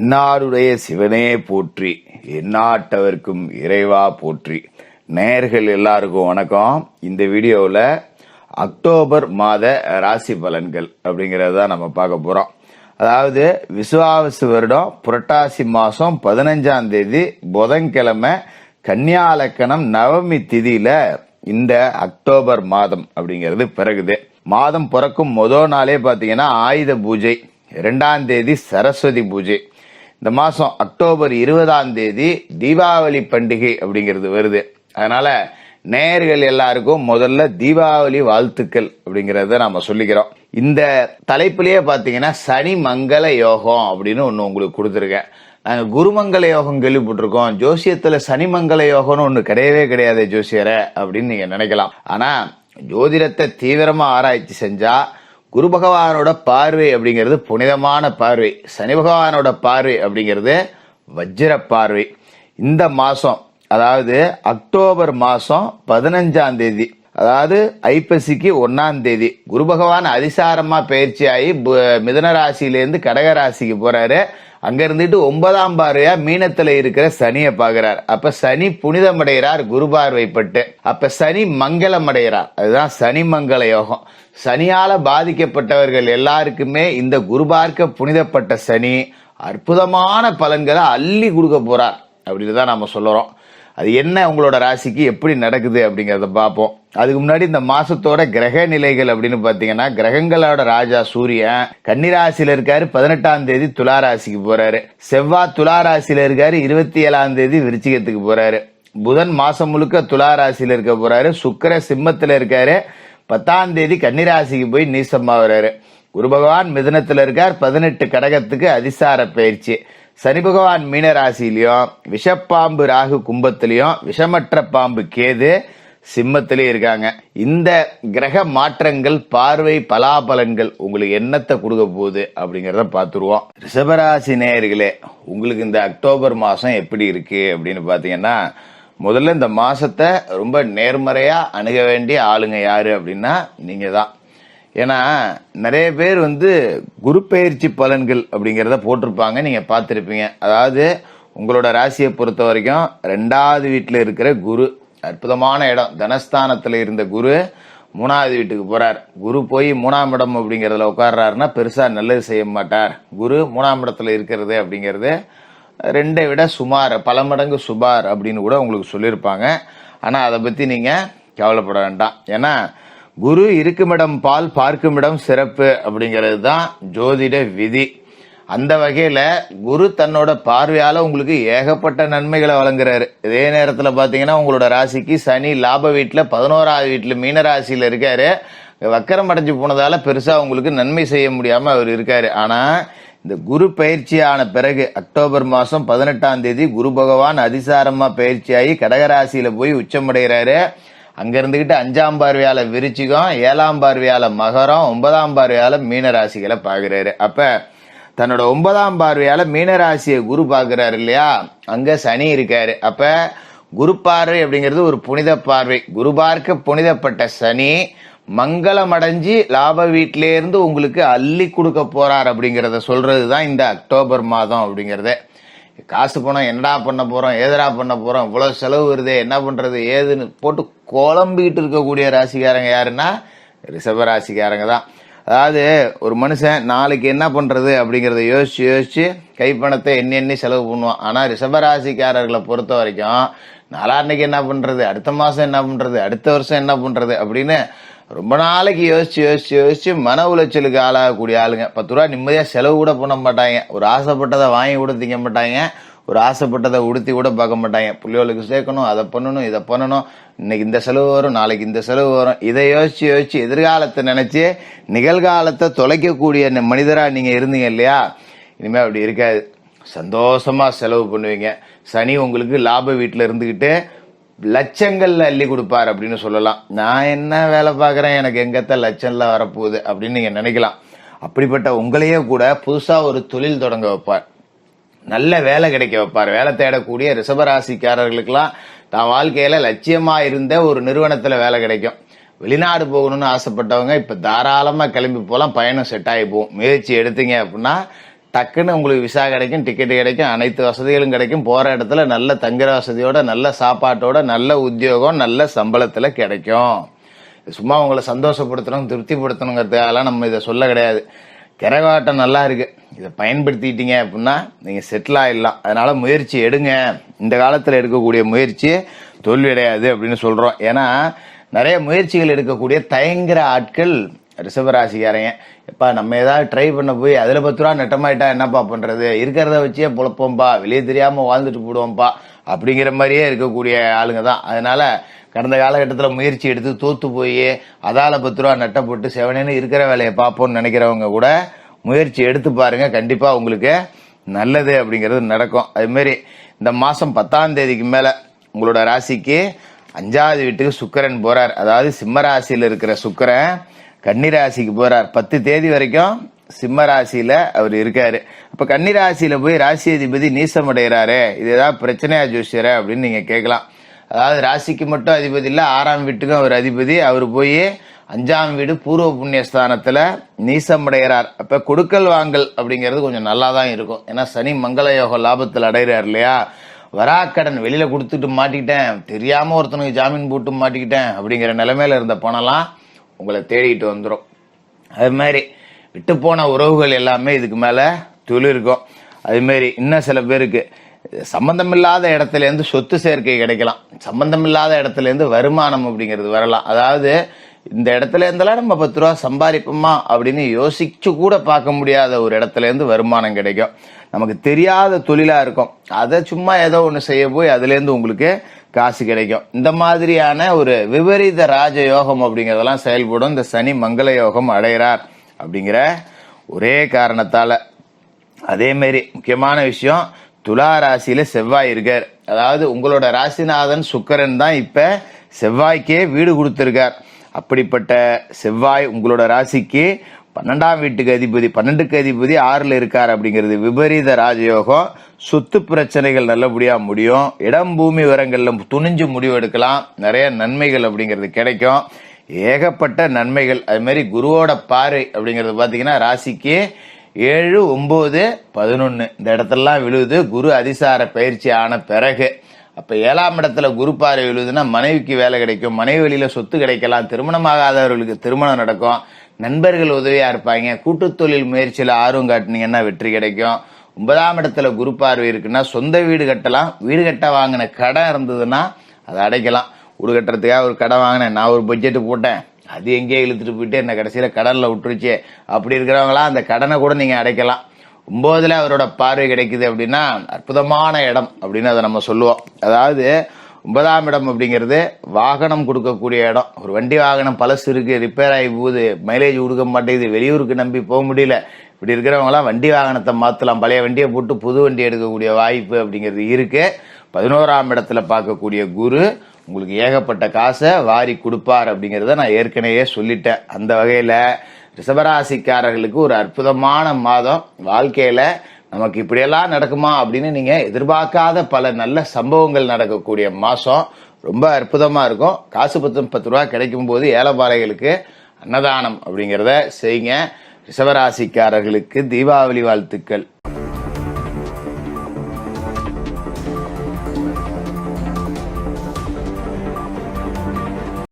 என்னாருடைய சிவனே போற்றி, எந்நாட்டவர்க்கும் இறைவா போற்றி. நேயர்கள் எல்லாருக்கும் வணக்கம். இந்த வீடியோவில் அக்டோபர் மாத ராசி பலன்கள் அப்படிங்கிறத நம்ம பார்க்க போகிறோம். அதாவது விசுவாவசு வருடம் புரட்டாசி மாதம் 15ஆம் தேதி புதன்கிழமை கன்னியா லக்கணம் நவமி திதியில இந்த அக்டோபர் மாதம் அப்படிங்கிறது பிறகுது. மாதம் பிறக்கும் முதல் நாளே பார்த்தீங்கன்னா ஆயுத பூஜை, 2ஆம் தேதி சரஸ்வதி பூஜை. இந்த மாசம் அக்டோபர் 20ஆம் தேதி தீபாவளி பண்டிகை அப்படிங்கிறது வருது. அதனால நேயர்கள் எல்லாருக்கும் முதல்ல தீபாவளி வாழ்த்துக்கள் அப்படிங்கறத நாம சொல்லிக்கிறோம். இந்த தலைப்பிலேயே பாத்தீங்கன்னா சனி மங்கள யோகம் அப்படின்னு ஒண்ணு உங்களுக்கு கொடுத்துருக்கேன். நாங்க குருமங்கள யோகம் கேள்விப்பட்டிருக்கோம், ஜோசியத்துல சனி மங்கள யோகம்னு ஒண்ணு கிடையவே கிடையாது ஜோசியரை அப்படின்னு நீங்க நினைக்கலாம். ஆனா ஜோதிடத்தை தீவிரமா ஆராய்ச்சி செஞ்சா குரு பகவானோட பார்வை அப்படிங்கிறது புனிதமான பார்வை, சனி பகவானோட பார்வை அப்படிங்கிறது வஜ்ர பார்வை. இந்த மாசம் அதாவது அக்டோபர் மாசம் 15ஆம் தேதி, அதாவது ஐப்பசிக்கு 1ஆம் தேதி குரு பகவான் அதிசாரமா பயிற்சி ஆகி மிதுன ராசியிலேருந்து கடக ராசிக்கு போறாரு. அங்க இருந்துட்டு 9ஆம் பார்வையா மீனத்துல இருக்கிற சனியை பாக்குறார். அப்ப சனி புனிதம் அடைகிறார் குரு பார்வைப்பட்டு. அப்ப சனி மங்களம் அடைகிறார். அதுதான் சனி மங்கள யோகம். சனியால பாதிக்கப்பட்டவர்கள் எல்லாருக்குமே இந்த குரு பார்க்க புனிதப்பட்ட சனி அற்புதமான பலன்களை அள்ளி கொடுக்க போறார் அப்படின்னு தான் நாம சொல்லுறோம். அது என்ன உங்களோட ராசிக்கு எப்படி நடக்குது அப்படிங்கறத பார்ப்போம். அதுக்கு முன்னாடி இந்த மாசத்தோட கிரக நிலைகள் அப்படின்னு பாத்தீங்கன்னா, கிரகங்களோட ராஜா சூரியன் கன்னிராசியில இருக்காரு, 18ஆம் தேதி துலா ராசிக்கு போறாரு. செவ்வாய் துலா ராசியில இருக்காரு, 27ஆம் தேதி விருச்சிகத்துக்கு போறாரு. புதன் மாசம் முழுக்க துலா ராசியில இருக்க போறாரு. சுக்கிர சிம்மத்துல இருக்காரு, 10ஆம் தேதி கன்னிராசிக்கு போய் நீசமா வர்றாரு. குரு பகவான் மிதுனத்துல இருக்கார், 18 கடகத்துக்கு அதிசார பயிற்சி. சனி பகவான் மீன ராசியிலையும், விஷப்பாம்பு ராகு கும்பத்திலையும், விஷமற்ற பாம்பு கேது சிம்மத்திலேயே இருக்காங்க. இந்த கிரக மாற்றங்கள் பார்வை பலாபலன்கள் உங்களுக்கு என்னத்தை கொடுக்க போகுது அப்படிங்கறத பார்த்துருவோம். ரிஷபராசி நேயர்களே, உங்களுக்கு இந்த அக்டோபர் மாசம் எப்படி இருக்கு அப்படின்னு பாத்தீங்கன்னா, முதல்ல இந்த மாசத்தை ரொம்ப நேர்மறையா அணுக வேண்டிய ஆளுங்க யாரு அப்படின்னா நீங்க தான். ஏன்னா நிறைய பேர் குரு பயிற்சி பலன்கள் அப்படிங்கிறத போட்டிருப்பாங்க, நீங்க பார்த்திருப்பீங்க. அதாவது உங்களோட ராசியை பொறுத்த வரைக்கும் 2வது வீட்டுல இருக்கிற குரு அற்புதமான இடம், தனஸ்தானத்துல இருந்த குரு 3வது வீட்டுக்கு போறார். குரு போய் 3ஆம் இடம் அப்படிங்கறதுல உட்கார்றாருன்னா பெருசா நல்லது செய்ய மாட்டார். குரு 3ஆம் இடத்துல இருக்கிறது அப்படிங்கிறது 2ஐ விட சுமார் பல மடங்கு சுபார் அப்படின்னு கூட உங்களுக்கு சொல்லியிருப்பாங்க. ஆனா அதை பத்தி நீங்க கவலைப்பட வேண்டாம். ஏன்னா குரு இருக்குமிடம் பால் பார்க்குமிடம் சிறப்பு அப்படிங்கிறது தான் ஜோதிட விதி. அந்த வகையில குரு தன்னோட பார்வையால உங்களுக்கு ஏகப்பட்ட நன்மைகளை வழங்குறாரு. இதே நேரத்துல பாத்தீங்கன்னா உங்களோட ராசிக்கு சனி லாப வீட்டுல 11வது வீட்டுல மீன ராசியில இருக்காரு. வக்கரம் அடைஞ்சு போனதால பெருசா உங்களுக்கு நன்மை செய்ய முடியாம அவர் இருக்காரு. ஆனா இந்த குரு பயிற்சியான பிறகு அக்டோபர் மாசம் 18ஆம் தேதி குரு பகவான் அதிசாரமா பயிற்சியாகி கடகராசியில போய் உச்சமடைகிறாரு. அங்க இருந்துகிட்டு 5ஆம் பார்வையால விருச்சிகம், 7ஆம் பார்வையால மகரம், 9ஆம் பார்வையால மீன ராசிகளை பாக்குறாரு. அப்ப தன்னோட 9ஆம் பார்வையால மீன ராசியை குரு பாக்குறாரு இல்லையா, அங்க சனி இருக்காரு. அப்ப குரு பார்வை அப்படிங்கிறது ஒரு புனித பார்வை. குரு பார்க்க புனிதப்பட்ட சனி மங்களம் அடைஞ்சி லாப வீட்டில இருந்து உங்களுக்கு அள்ளி கொடுக்க போறார் அப்படிங்கறத சொல்றதுதான் இந்த அக்டோபர் மாதம் அப்படிங்கறத. காசு பணம் என்னடா பண்ண போறோம், ஏதரா பண்ண போறோம், இவ்வளவு செலவு வருது, என்ன பண்றது ஏதுன்னு போட்டு குழம்பிக்கிட்டு இருக்கக்கூடிய ராசிக்காரங்க யாருன்னா ரிஷப ராசிக்காரங்க தான். அதாவது ஒரு மனுஷன் நாளைக்கு என்ன பண்றது அப்படிங்கறத யோசிச்சு யோசிச்சு கைப்பணத்தை எண்ணி செலவு பண்ணுவான். ஆனா ரிஷபராசிக்காரர்களை பொறுத்த வரைக்கும் நாளான்னைக்கு என்ன பண்றது, அடுத்த மாசம் என்ன பண்றது, அடுத்த வருஷம் என்ன பண்றது அப்படின்னு ரொம்ப நாளைக்கு யோசிச்சு யோசிச்சு யோசிச்சு மன உளைச்சலுக்கு ஆளாகக்கூடிய ஆளுங்க. 10 ரூபா நிம்மதியா செலவு கூட பண்ண மாட்டாங்க. ஒரு ஆசைப்பட்டதை வாங்கி கூட திங்க மாட்டாங்க. ஒரு ஆசைப்பட்டதை உடுத்தி கூட பார்க்க மாட்டாங்க. பிள்ளைகளுக்கு சேர்க்கணும், அதை பண்ணணும், இதை பண்ணணும், இன்னைக்கு இந்த செலவு வரும், நாளைக்கு இந்த செலவு வரும். இதை யோசிச்சு யோசிச்சு எதிர்காலத்தை நினைச்சு நிகழ்காலத்தை தொலைக்கக்கூடிய மனிதரா நீங்க இருந்தீங்க இல்லையா, இனிமே அப்படி இருக்காது. சந்தோஷமா செலவு பண்ணுவீங்க. சனி உங்களுக்கு லாப வீட்டுல இருந்துகிட்டு லட்சங்கள்ல அள்ளி கொடுப்பார் அப்படின்னு சொல்லலாம். நான் என்ன வேலை பார்க்கறேன், எனக்கு எங்கத்த லட்சம்ல வரப்போகுது அப்படின்னு நீங்க நினைக்கலாம். அப்படிப்பட்ட உங்களையே கூட புதுசா ஒரு தொழில் தொடங்க வைப்பார், நல்ல வேலை கிடைக்க வைப்பார். வேலை தேடக்கூடிய ரிஷபராசிக்காரர்களுக்கெல்லாம் தான் வாழ்க்கையில லட்சியமா இருந்த ஒரு நிறுவனத்துல வேலை கிடைக்கும். வெளிநாடு போகணும்னு ஆசைப்பட்டவங்க இப்ப தாராளமா கிளம்பி போலாம், பயணம் செட் ஆகி போகும். முயற்சி எடுத்தீங்க அப்படின்னா டக்குன்னு உங்களுக்கு விசா கிடைக்கும், டிக்கெட் கிடைக்கும், அனைத்து வசதிகளும் கிடைக்கும். போற இடத்துல நல்ல தங்குற வசதியோட, நல்ல சாப்பாட்டோட, நல்ல உத்தியோகம், நல்ல சம்பளத்துல கிடைக்கும். சும்மா உங்களை சந்தோஷப்படுத்தணும், திருப்திப்படுத்தணுங்கிறதுக்காக நம்ம இதை சொல்ல கிடையாது. கிரகாட்டம் நல்லா இருக்கு, இதை பயன்படுத்திட்டீங்க அப்படின்னா நீங்க செட்டில் ஆயிடலாம். அதனால முயற்சி எடுங்க. இந்த காலத்துல எடுக்கக்கூடிய முயற்சி தோல்வியடையாது அப்படின்னு சொல்றோம். ஏன்னா நிறைய முயற்சிகள் எடுக்கக்கூடிய தயங்குற ஆட்கள் ரிஷபராசிக்காரங்க. எப்பா நம்ம ஏதாவது ட்ரை பண்ண போய் அதுல 10 ரூபா நட்டமாயிட்டா என்னப்பா பண்றது, இருக்கிறத வச்சே பொழப்போம்ப்பா, வெளியே தெரியாம வாழ்ந்துட்டு போடுவோம்ப்பா அப்படிங்கிற மாதிரியே இருக்கக்கூடிய ஆளுங்க தான். அதனால கடந்த காலகட்டத்தில் முயற்சி எடுத்து தோத்து போய் அதால 10 ரூபா நட்டை போட்டு செவனேன்னு இருக்கிற வேலையை பார்ப்போம்னு நினைக்கிறவங்க கூட முயற்சி எடுத்து பாருங்க, கண்டிப்பா உங்களுக்கு நல்லது அப்படிங்கிறது நடக்கும். அது மாதிரி இந்த மாசம் 10ஆம் தேதிக்கு மேல உங்களோட ராசிக்கு 5வது வீட்டுக்கு சுக்கிரன் போறார். அதாவது சிம்ம ராசியில இருக்கிற சுக்கிரன் கன்னி ராசிக்கு போறார். 10 தேதி வரைக்கும் சிம்ம ராசியில அவர் இருக்காரு. அப்ப கன்னி ராசியில போய் ராசி அதிபதி நீசம் அடைகிறாரு, இது ஏதாவது பிரச்சனையா ஜோசியர அப்படின்னு நீங்க கேட்கலாம். அதாவது ராசிக்கு மட்டும் அதிபதி இல்ல, 6ஆம் வீட்டுக்கும் அவர் அதிபதி. அவர் போய் 5ஆம் வீடு பூர்வ புண்ணியஸ்தானத்துல நீசம் அடைகிறார். அப்ப கொடுக்கல் வாங்கல் அப்படிங்கிறது கொஞ்சம் நல்லா தான் இருக்கும். ஏன்னா சனி மங்கள யோகம் லாபத்தில் அடைகிறார் இல்லையா. வராக்கடன் வெளியில கொடுத்துட்டு மாட்டிக்கிட்டேன், தெரியாம ஒருத்தனுக்கு ஜாமீன் போட்டு மாட்டிக்கிட்டேன் அப்படிங்கிற நிலைமையில இருந்த பணம்லாம் உங்களை தேடிட்டு வந்துடும். அது மாதிரி விட்டு போன உறவுகள் எல்லாமே இதுக்கு மேல துளிர்க்கும். அது மாதிரி இன்னும் சில பேருக்கு சம்பந்தமில்லாத இடத்துல இருந்து சொத்து சேர்க்கை கிடைக்கலாம், சம்பந்தமில்லாத இடத்துல இருந்து வருமானம் அப்படிங்கிறது வரலாம். அதாவது இந்த இடத்துல இருந்தெல்லாம் நம்ம 10 ரூபா சம்பாதிப்போமா அப்படின்னு யோசிச்சு கூட பார்க்க முடியாத ஒரு இடத்துல இருந்து வருமானம் கிடைக்கும். நமக்கு தெரியாத தொழிலா இருக்கும், அதை சும்மா ஏதோ ஒன்று செய்ய போய் அதுல இருந்து உங்களுக்கு காசு கிடைக்கும். இந்த மாதிரியான ஒரு விபரீத ராஜ யோகம் அப்படிங்கறதெல்லாம் செயல்படும் இந்த சனி மங்கள யோகம் அடைகிறார் அப்படிங்கிற ஒரே காரணத்தால. அதே மாதிரி முக்கியமான விஷயம், துலா ராசியில செவ்வாய் இருக்கார். அதாவது உங்களோட ராசிநாதன் சுக்கிரன் தான் இப்ப செவ்வாய்க்கே வீடு கொடுத்திருக்கார். அப்படிப்பட்ட செவ்வாய் உங்களோட ராசிக்கு 12ஆம் வீட்டுக்கு அதிபதி, 12க்கு அதிபதி 6ல இருக்கார் அப்படிங்கிறது விபரீத ராஜயோகம். சொத்து பிரச்சனைகள் நல்லபடியா முடியும், இடம் பூமி விவரங்கள்ல துணிஞ்சு முடிவு எடுக்கலாம், நிறைய நன்மைகள் அப்படிங்கிறது கிடைக்கும், ஏகப்பட்ட நன்மைகள். அது மாதிரி குருவோட பார்வை அப்படிங்கிறது பாத்தீங்கன்னா ராசிக்கு 7, 9, 11 இந்த இடத்துலலாம் விழுது குரு அதிசார பயிற்சி ஆன பிறகு. அப்ப 7ஆம் இடத்துல குரு பார்வை விழுதுன்னா மனைவிக்கு வேலை கிடைக்கும், மனைவி வழியில சொத்து கிடைக்கலாம், திருமணமாகாதவர்களுக்கு திருமணம் நடக்கும், நண்பர்கள் உதவியா இருப்பாங்க, கூட்டு தொழில் முயற்சியில ஆர்வம் காட்டினீங்கன்னா வெற்றி கிடைக்கும். 9ஆம் இடத்துல குரு பார்வை இருக்குன்னா சொந்த வீடு கட்டலாம், வீடு கட்ட வாங்கின கடன் இருந்ததுன்னா அதை அடைக்கலாம். வீடு கட்டுறதுக்காக ஒரு கடன் வாங்கினேன், நான் ஒரு பட்ஜெட் போட்டேன், அது எங்கேயே இழுத்துட்டு போயிட்டு என்ன கடைசியில கடன்ல விட்டுருச்சு, அப்படி இருக்கிறவங்களாம் அந்த கடனை கூட நீங்க அடைக்கலாம். 9ல அவரோட பார்வை கிடைக்குது அப்படின்னா அற்புதமான இடம் அப்படின்னு அதை நம்ம சொல்லுவோம். அதாவது 9ஆம் இடம் அப்படிங்கிறது வாகனம் கொடுக்கக்கூடிய இடம். ஒரு வண்டி வாகனம் பழசு இருக்கு, ரிப்பேர் ஆகி போகுது, மைலேஜ் கொடுக்க மாட்டேங்குது, வெளியூருக்கு நம்பி போக முடியல, இப்படி இருக்கிறவங்களாம் வண்டி வாகனத்தை மாத்தலாம், பழைய வண்டியை போட்டு புது வண்டி எடுக்கக்கூடிய வாய்ப்பு அப்படிங்கிறது இருக்கு. 11ஆம் இடத்துல பார்க்கக்கூடிய குரு உங்களுக்கு ஏகப்பட்ட காசை வாரி கொடுப்பார் அப்படிங்கிறத நான் ஏற்கனவே சொல்லிட்டேன். அந்த வகையில ரிஷபராசிக்காரர்களுக்கு ஒரு அற்புதமான மாதம். வாழ்க்கையில நமக்கு இப்படியெல்லாம் நடக்குமா அப்படின்னு நீங்க எதிர்பார்க்காத பல நல்ல சம்பவங்கள் நடக்கக்கூடிய மாசம். ரொம்ப அற்புதமா இருக்கும். காசு 10 ரூபா கிடைக்கும் போது ஏழைப்பாளைகளுக்கு அன்னதானம் அப்படிங்கிறத செய்யுங்க. ரிஷபராசிக்காரர்களுக்கு தீபாவளி வாழ்த்துக்கள்.